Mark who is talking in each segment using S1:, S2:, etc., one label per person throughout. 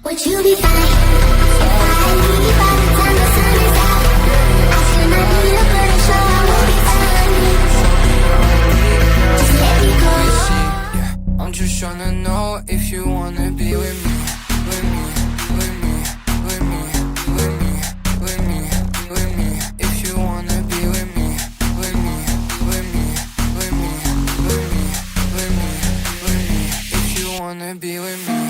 S1: Would you be fine if I leave by the time the sun is out? I should not need a burden, so I will be fine. Just let me go.
S2: Yeah, I'm just tryna know if you wanna be with me, with me, with me, with me, with me, with me, with me. If you wanna be with me, with me, with me, with me, with me, with me, with me. If you wanna be with me,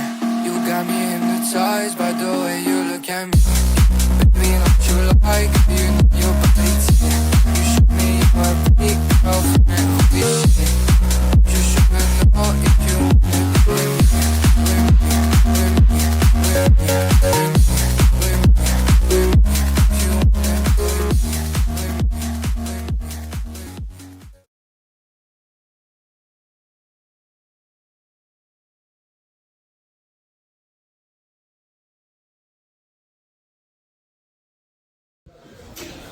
S2: you got me hypnotized by the way you look at me. Baby, don't you like you know your body too? You show me your big girlfriend, who is she? Just tryna know if you wanna be with me, with me, with me, with me, with me, with me, with me. If you wanna be with me, with me, with me, with me.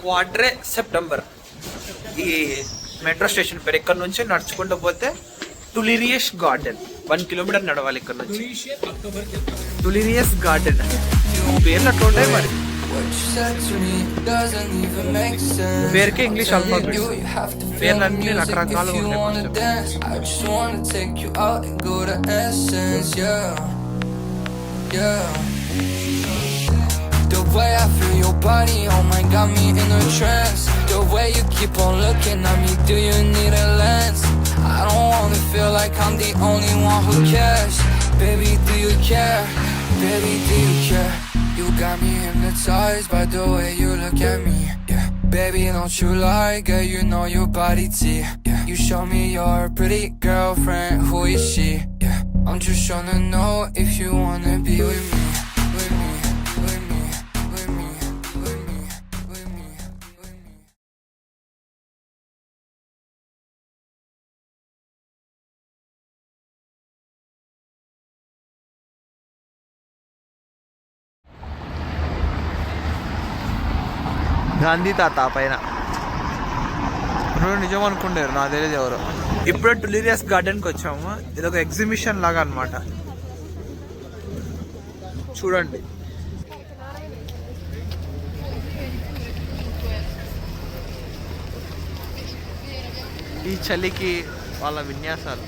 S3: Quatre Septembre ఈ metro station పేరు. ఇక్కడ నుంచి నడుచుకుంటూ పోతే టులిరియస్ garden 1 kilometre నడవాలి ఇక్కడ నుంచి. టులిరియస్ garden పేర్లు అట్లా ఉంటాయి మరి. పేరుకే ఇంగ్లీష్ ఆల్ఫాబెట్, పేర్లన్నీ రకరకాలు ఉంటాయి.
S2: The way I feel your body, oh my, got me in a trance. The way you keep on looking at me, do you need a lens? I don't wanna feel like I'm the only one who cares. Baby, do you care? Baby, do you care? You got me hypnotized by the way you look at me. Yeah, baby, don't you lie, girl, you know your body T. Yeah, you show me your pretty girlfriend, who is she? Yeah, I'm just tryna know if you wanna be with me. With me, with me, with me, with me, with me, with me.
S3: Gandhi తాత పైన నిజం అనుకుంటారు, నాకు తెలియదు ఎవరు. ఇప్పుడే టులిరియస్ గార్డెన్కి వచ్చాము. ఇది ఒక ఎగ్జిబిషన్ లాగా అనమాట. చూడండి, ఈ చలికి వాళ్ళ విన్యాసాలు.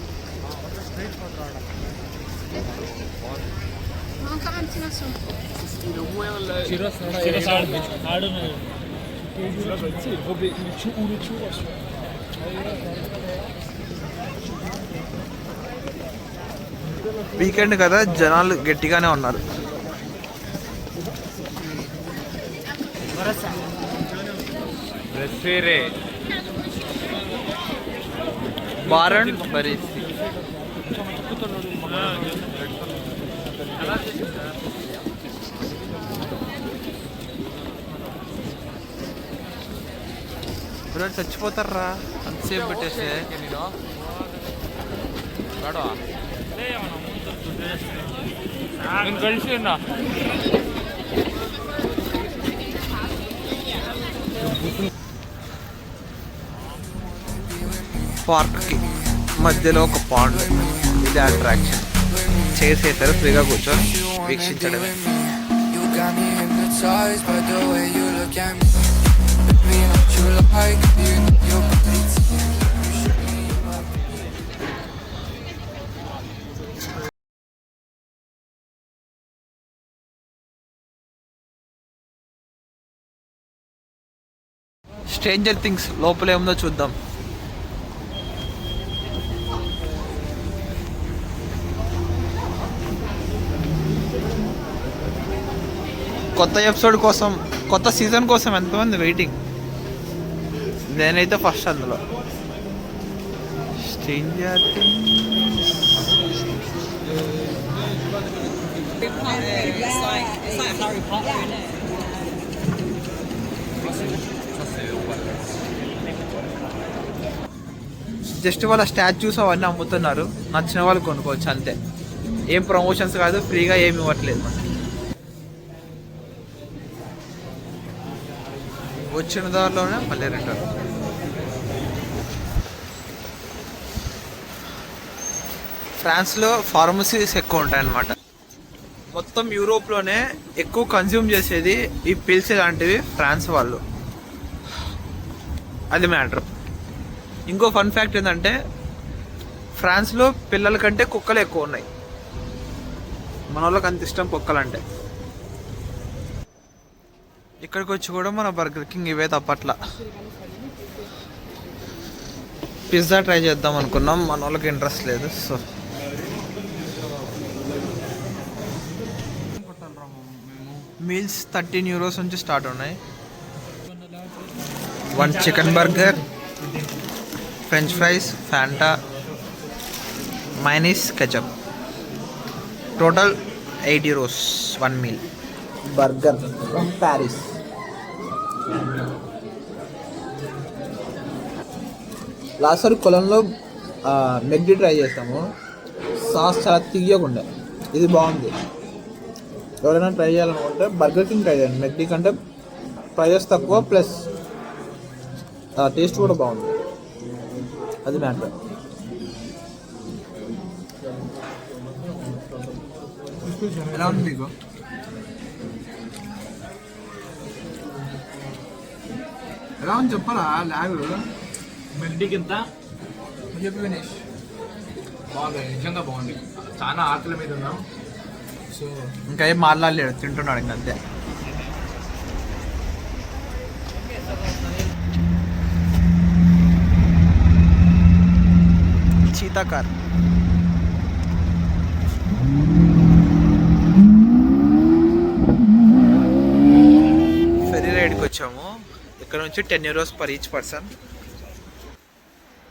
S3: వీకెండ్ కదా, జనాలు గట్టిగానే ఉన్నారు. బారన్ పరిస్థితి చచ్చిపోతారా అంతసేపు పెట్టేస్తే. కలిసి పార్క్కి మధ్యలో ఒక పాండ్, ఇది అట్రాక్షన్. చేసేసారు, ఫ్రీగా కూర్చొని వీక్షించడమే. స్ట్రేంజర్ థింగ్స్ లోపల ఏముందో చూద్దాం. కొత్త ఎపిసోడ్ కోసం, కొత్త సీజన్ కోసం ఎంతమంది వెయిటింగ్. నేనైతే ఫస్ట్ అందులో. స్ట్రేంజర్ థింగ్స్ జస్ట్ వాళ్ళ స్టాచ్యూస్ అవన్నీ అమ్ముతున్నారు. నచ్చిన వాళ్ళు కొనుక్కోవచ్చు అంతే. ఏం ప్రమోషన్స్ కాదు, ఫ్రీగా ఏమి ఇవ్వట్లేదు మనకి. వచ్చిన దారిలోనే మళ్ళీ రిటర్న్. ఫ్రాన్స్లో ఫార్మసీస్ ఎక్కువ ఉంటాయన్నమాట. మొత్తం యూరోప్లోనే ఎక్కువ కన్జ్యూమ్ చేసేది ఈ పిల్స్ లాంటివి ఫ్రాన్స్ వాళ్ళు. అది మ్యాటర్. ఇంకో ఫన్ ఫ్యాక్ట్ ఏంటంటే ఫ్రాన్స్లో పిల్లల కంటే కుక్కలు ఎక్కువ ఉన్నాయి. మన వాళ్ళకి అంత ఇష్టం కుక్కలంటే. ఇక్కడికి వచ్చి కూడా మన బర్గర్ కింగ్ ఇవే తప్పట్ల. పిజ్జా ట్రై చేద్దాం అనుకున్నాం, మన వాళ్ళకి ఇంట్రెస్ట్ లేదు. సో మీల్స్ 13 euros నుంచి స్టార్ట్ ఉన్నాయి. 1 chicken burger, French fries, Fanta, mayonnaise, ketchup. Total 8 euros 1 meal. Burger from Paris. Last సారి కొలంలో మెగ్డీ ట్రై చేస్తాము. సాస్ చాలా తియ్యకుండా, ఇది బాగుంది. ఎవరైనా ట్రై చేయాలనుకుంటే బర్గర్ కింగ్ ట్రై చేయండి. మెగ్డీ కంటే ప్రైజెస్ తక్కువ, ప్లస్ టేస్ట్ కూడా బాగుంది. అది మ్యాటర్. ఎలా ఉంది మీకు? ఎలా ఉంది చెప్పరా? ల్యాగ్
S4: మెగ్డీకి ఇంత
S3: చెప్పి వినేష్.
S4: బాగుంది, నిజంగా బాగుంది. చాలా ఆకలి మీద ఉన్నాం. సో
S3: ఇంకా ఏం మాట్లాడలేడు, తింటున్నాడు ఇంకంతే. Cheetah car. ఫెరీ రైడ్కి వచ్చాము. ఇక్కడ నుంచి 10 euros per each person.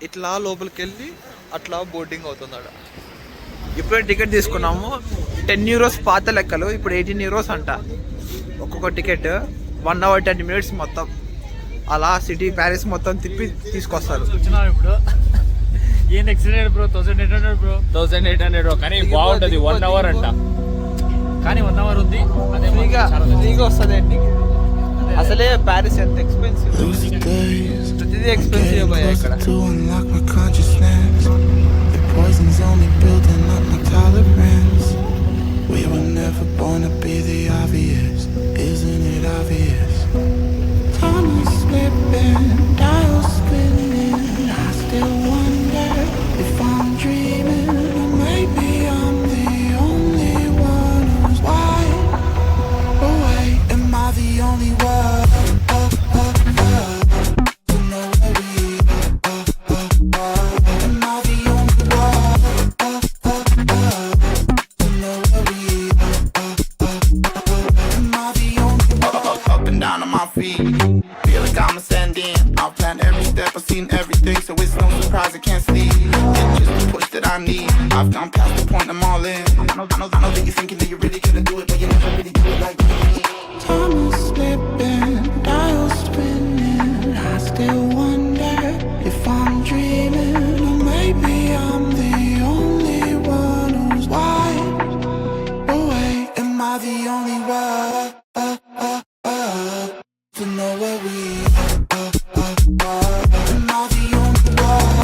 S3: ఇట్లా లోపలికి వెళ్ళి అట్లా బోర్డింగ్ అవుతుంది. ఇప్పుడే టికెట్ తీసుకున్నాము. 10 euros పాత లెక్కలు, ఇప్పుడు 18 euros అంట ఒక్కొక్క టికెట్. 1 hour 10 minutes మొత్తం అలా సిటీ ప్యారిస్ మొత్తం తిప్పి తీసుకొస్తారు.
S4: వచ్చినాం ఇప్పుడు. ఏం ఎక్సలెంట్ బ్రో. 1800 బ్రో. 1800 బ్రో. కానీ బాగుంటుంది. 1 hour అంట, కానీ 1 hour ఉంది. అదే
S3: ఫ్రీగా వస్తుంది ఇంటికి. అసలే ప్యారిస్ ఎంత ఎక్స్పెన్సివ్, ప్రతిదీ ఎక్స్పెన్సివ్ అయ్యా ఇక్కడ.
S5: Poison's only building up my tolerance. We were never born to be the obvious. Isn't it obvious? Time is slipping, dials spinning. I still wonder if I'm dreaming, or maybe I'm the only one who's wide awake. Am I the only one? So it's no surprise I can't sleep. It's just the push that I need. I've gone past the point, I'm all in. I know that you're thinking that you're really gonna do it, but you never really do it like me. Time is slipping, dials spinning. I still wonder if I'm dreaming, or maybe I'm the only one who's wide awake. Am I the only one to know where we are? Am I the only one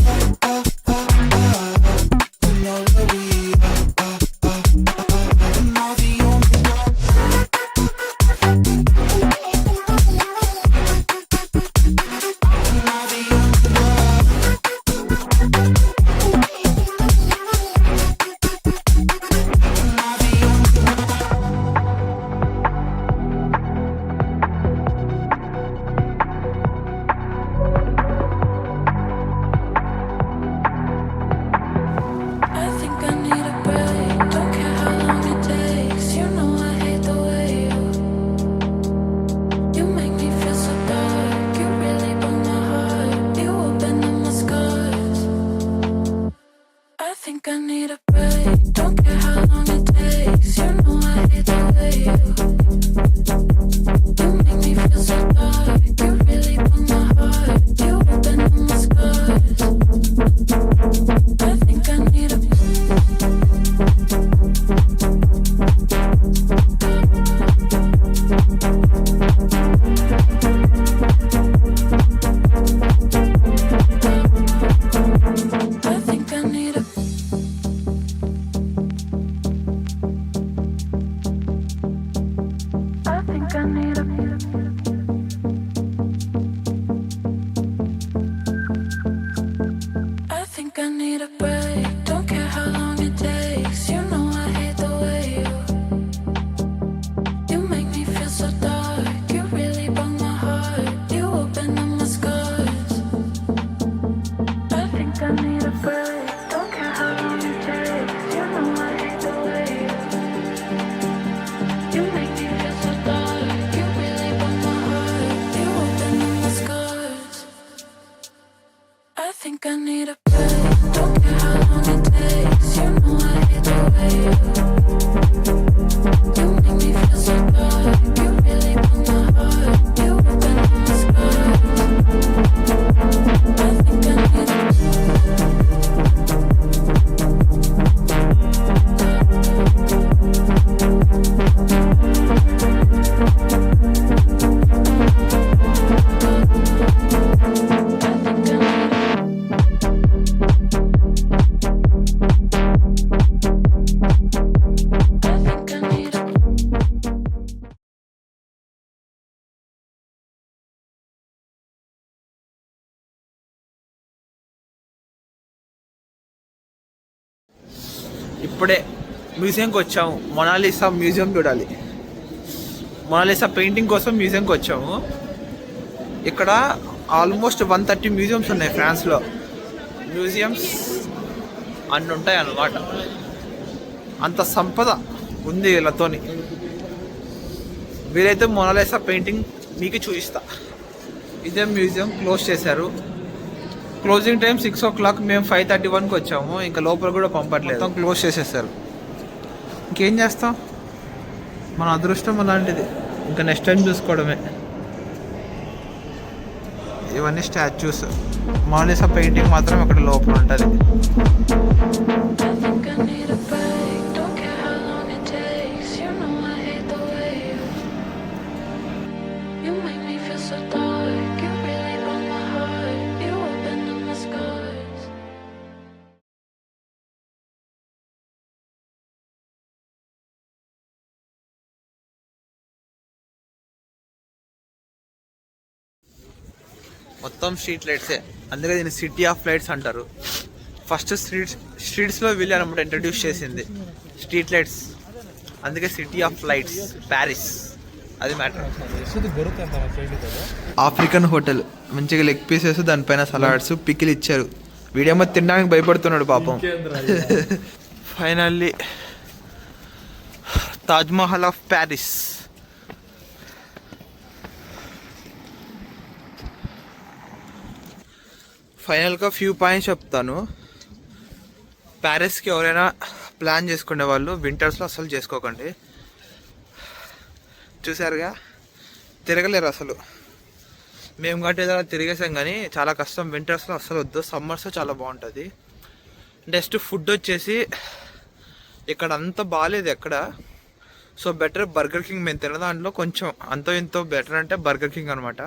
S5: to know where we are? Am I the only one? Am I the only one? Am I the only one?
S3: ఇప్పుడే మ్యూజియంకి వచ్చాము, Mona Lisa museum చూడాలి. Mona Lisa painting కోసం మ్యూజియంకి వచ్చాము. ఇక్కడ almost 130 museums ఉన్నాయి ఫ్రాన్స్లో. Museums అన్నీ ఉంటాయి అన్నమాట. అంత సంపద ఉంది వీళ్ళతోని. వీలైతే మొనాలిసా పెయింటింగ్ మీకు చూపిస్తా. ఇదే మ్యూజియం క్లోజ్ చేశారు. Closing time 6 o'clock. మేము 5:31కి వచ్చాము. ఇంకా లోపల కూడా పంపట్లేదు, మొత్తం క్లోజ్ చేసేసారు. ఇంకేం చేస్తాం, మన అదృష్టం అలాంటిది. ఇంకా నెక్స్ట్ టైం చూసుకోవడమే. ఇవన్నీ స్టాచ్యూస్. మొనాలిసా పెయింటింగ్ మాత్రం ఇక్కడ లోపల ఉంటుంది.
S6: I think I need a break. Don't care how long it takes. You know I hate the way you make me feel so dark. You really broke my heart. You opened up my scars.
S3: మొత్తం street లైట్సే, అందుకే దీన్ని city of lights అంటారు. First స్ట్రీట్స్లో వీళ్ళు అనమాట introduce చేసింది street lights, అందుకే city of lights Paris. అది matter. African hotel, మంచిగా లెగ్ పీసెస్, దానిపైన సలాడ్స్, పికిల్ ఇచ్చారు. వీడేమో తినడానికి భయపడుతున్నాడు పాపం. Finally Taj Mahal of Paris. ఫైనల్గా ఫ్యూ పాయింట్స్ చెప్తాను. ప్యారిస్కి ఎవరైనా ప్లాన్ చేసుకునే వాళ్ళు వింటర్స్లో అసలు చేసుకోకండి. చూసారుగా, తిరగలేరు అసలు. మేము కాబట్టి ఏదైనా తిరిగేసాం కానీ చాలా కష్టం. వింటర్స్లో అసలు వద్దు, సమ్మర్స్లో చాలా బాగుంటుంది. నెక్స్ట్ ఫుడ్ వచ్చేసి ఇక్కడ అంత బాగాలేదు ఎక్కడ. So better burger king. మేము తిన్న దాంట్లో కొంచెం అంతో ఇంతో బెటర్ అంటే బర్గర్ కింగ్ అనమాట.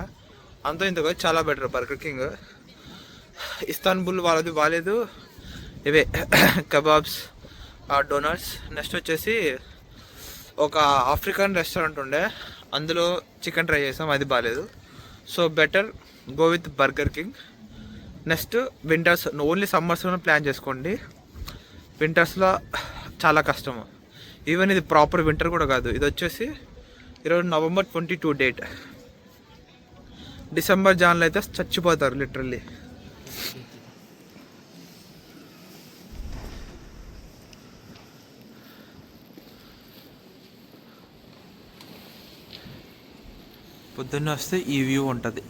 S3: అంతో ఇంతో కాదు, చాలా బెటర్ బర్గర్ కింగ్. ఇస్తాన్బుల్ వాళ్ళది బాగాలేదు. ఇవే కబాబ్స్, డోనట్స్. నెక్స్ట్ వచ్చేసి ఒక ఆఫ్రికన్ రెస్టారెంట్ ఉండే, అందులో చికెన్ ట్రై చేసాం, అది బాగాలేదు. So better go with Burger King. Next winters, only సమ్మర్స్లోనే ప్లాన్ చేసుకోండి. వింటర్స్లో చాలా కష్టము. ఈవెన్ ఇది ప్రాపర్ వింటర్ కూడా కాదు. ఇది వచ్చేసి ఈరోజు November 22 డేట్. డిసెంబర్ జాన్లో అయితే చచ్చిపోతారు లిటరల్లీ. పొద్దున్నే వస్తే ఈ వ్యూ ఉంటుంది,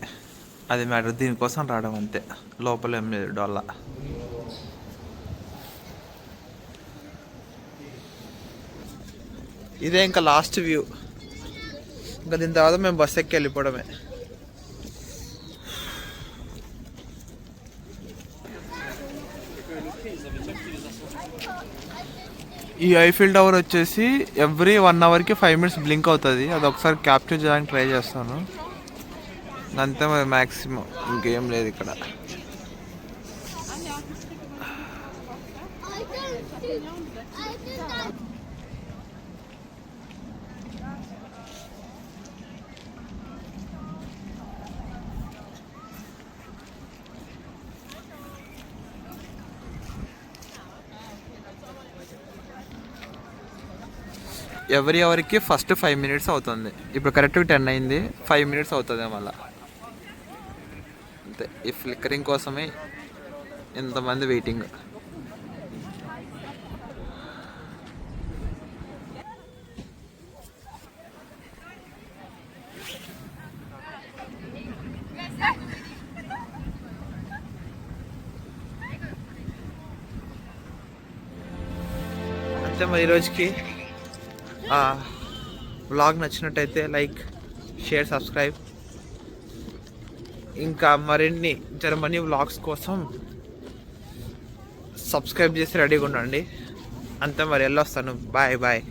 S3: అది మ్యాటర్. దీనికోసం రావడం అంతే, లోపల ఏం లేదు డొల్ల. ఇదే ఇంకా లాస్ట్ వ్యూ. ఇంకా దీని తర్వాత మేము బస్ ఎక్కి వెళ్ళిపోవడమే. ఈ ఐఫిల్ టవర్ వచ్చేసి ఎవ్రీ 1 hourకి 5 minutes బ్లింక్ అవుతుంది. అది ఒకసారి క్యాప్చర్ చేయడానికి ట్రై చేస్తాను, అంతే మరి మ్యాక్సిమం. ఇంకేం లేదు ఇక్కడ. ఎవరి ఎవరికి ఫస్ట్ 5 minutes అవుతుంది. ఇప్పుడు కరెక్ట్గా 10 అయింది, 5 minutes అవుతుంది మళ్ళీ. అంతే, ఈ ఫ్లిక్కరింగ్ కోసమే ఇంతమంది వెయిటింగ్. అంతే మరి ఈరోజుకి. వ్లాగ్ నచ్చినట్టయితే లైక్, షేర్, సబ్స్క్రైబ్. ఇంకా మరిన్ని జర్మనీ వ్లాగ్స్ కోసం సబ్స్క్రైబ్ చేసి రెడీగా ఉండండి. అంతే మరి, వెళ్ళొస్తాను. Bye bye.